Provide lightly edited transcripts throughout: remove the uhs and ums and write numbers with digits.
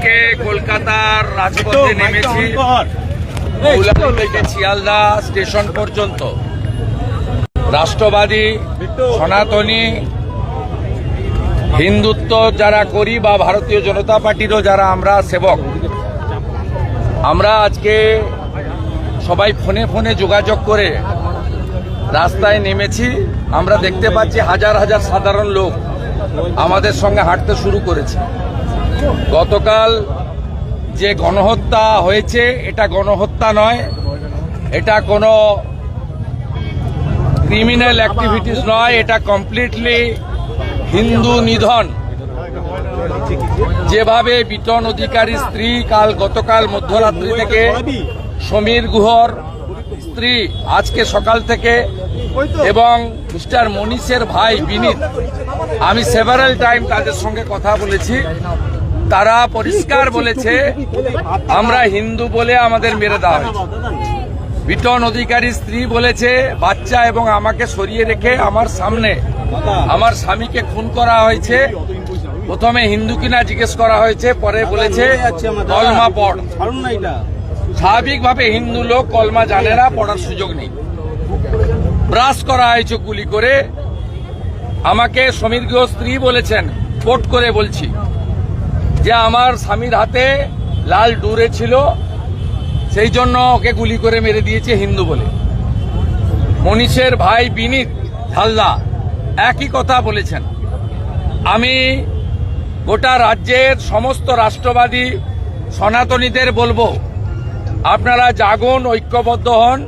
আজকে কলকাতার রাজপথে নেমেছি মৌলালি থেকে শিয়ালদা স্টেশন পর্যন্ত। রাষ্ট্রবাদী, সনাতনী, হিন্দুত্ব যারা করি বা ভারতীয় জনতা পার্টিরও যারা আমরা সেবক, আমরা আজকে সবাই ফোনে ফোনে যোগাযোগ করে রাস্তায় নেমেছি। আমরা দেখতে পাচ্ছি হাজার হাজার সাধারণ লোক আমাদের সঙ্গে হাঁটতে শুরু করেছে। গতকাল যে গণহত্যা হয়েছে এটা গণহত্যা নয়, এটা কোনো ক্রিমিনাল অ্যাক্টিভিটিস নয়, এটা কমপ্লিটলি হিন্দু নিধন। যেভাবে বিটন অধিকারী স্ত্রী গতকাল মধ্যরাত্রি থেকে সমীর গুহর স্ত্রী আজকে সকাল থেকে এবং মিস্টার মনীষের ভাই বিনীত, আমি সেভারাল টাইম তাদের সঙ্গে কথা বলেছি, তারা পরিষ্কার বলেছে আমরা হিন্দু বলে আমাদের মেরে দেওয়া হয়েছে। বিটন অধিকারী স্ত্রী বলেছে বাচ্চা এবং আমাকে সরিয়ে রেখে আমার সামনে আমার স্বামীকে খুন করা হয়েছে। প্রথমে হিন্দু কিনা জিজ্ঞেস করা হয়েছে, পরে বলেছে কলমা পড়। স্বাভাবিকভাবে হিন্দু লোক কলমা জানে না, পড়ার সুযোগ নেই। ব্রাশ করা হয়েছে গুলি করে। আমাকে সমীর গুহ স্ত্রী বলেছেন, কোট করে বলছি, যে আমার স্বামীর হাতে লাল ডুরে ছিল, সেই জন্য ওকে গুলি করে মেরে দিয়েছে হিন্দু বলে। মনীষের ভাই বিনীত হালদা একই কথা বলেছেন। আমি গোটা রাজ্যের সমস্ত রাষ্ট্রবাদী সনাতনীদের বলবো, আপনারা জাগুন, ঐক্যবদ্ধ হন।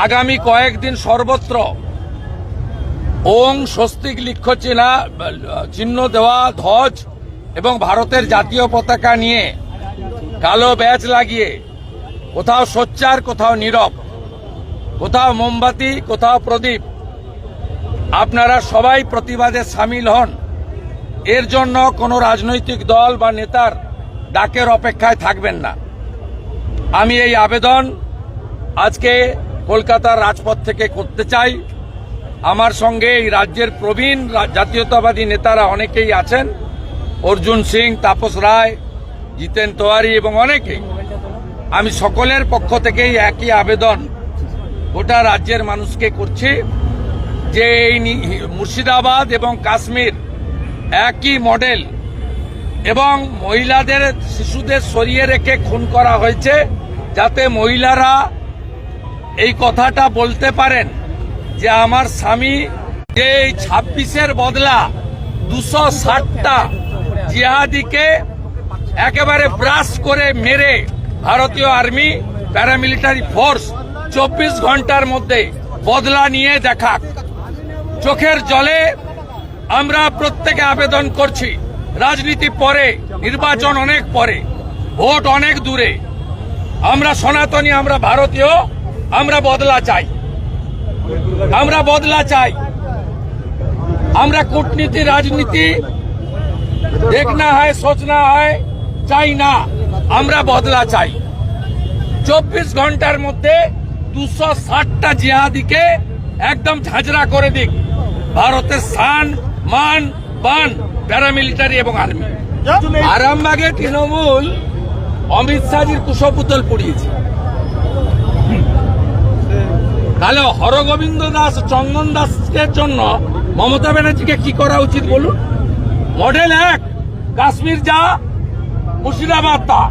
আগামী কয়েকদিন সর্বত্র ওং স্বস্তিক লিখ্য চিহ্ন দেওয়া ধ্বজ এবং ভারতের জাতীয় পতাকা নিয়ে কালো ব্যাজ লাগিয়ে, কোথাও সোচ্চার, কোথাও নীরব, কোথাও মোমবাতি, কোথাও প্রদীপ, আপনারা সবাই প্রতিবাদে সামিল হন। এর জন্য কোনো রাজনৈতিক দল বা নেতার ডাকের অপেক্ষায় থাকবেন না। আমি এই আবেদন আজকে কলকাতার রাজপথ থেকে করতে চাই। আমার সঙ্গে এই রাজ্যের প্রবীণ জাতীয়তাবাদী নেতারা অনেকেই আছেন, অর্জুন সিং, তাপস রায়, জিতেন তেওয়ারি এবং অনেকেই। আমি সকলের পক্ষ থেকেই একই আবেদন গোটা রাজ্যের মানুষকে করছি যে এই মুর্শিদাবাদ এবং কাশ্মীর একই মডেল, এবং মহিলাদের, শিশুদের সরিয়ে রেখে খুন করা হয়েছে, যাতে মহিলারা এই কথাটা বলতে পারেন যে আমার স্বামী যে 26-এর বদলা 260টা জিহাদিকে একেবারে ব্রাশ করে মেরে ভারতীয় আর্মি, প্যারামিলিটারি ফোর্স 24 ঘন্টার মধ্যে বদলা নিয়ে দেখাক। চোখের জলে আমরা প্রত্যেকে আবেদন করছি, রাজনীতি পরে, নির্বাচন অনেক পরে, ভোট অনেক দূরে, আমরা সনাতনী, আমরা ভারতীয়, আমরা বদলা চাই, আমরা বদলা চাই। আমরা কূটনীতি, রাজনীতি দেখনা হয়, সোচনা হয় চাই না, আমরা বদলা চাই। 24 ঘন্টার মধ্যে 260টা জিহাদিকে একদম ঝাঁঝরা করে দিক ভারতের শান, মান, বান, প্যারামিলিটারি এবং আর্মি। আরামবাগে তৃণমূল অমিত শাহজির কুশপুতল পুড়িয়েছে, তাহলে হরগোবিন্দ দাস, চন্দন দাসের জন্য মমতা ব্যানার্জিকে কি করা উচিত বলুন? মডেল 1 কাশ্মীর যা, মুর্শিদাবাদ তা।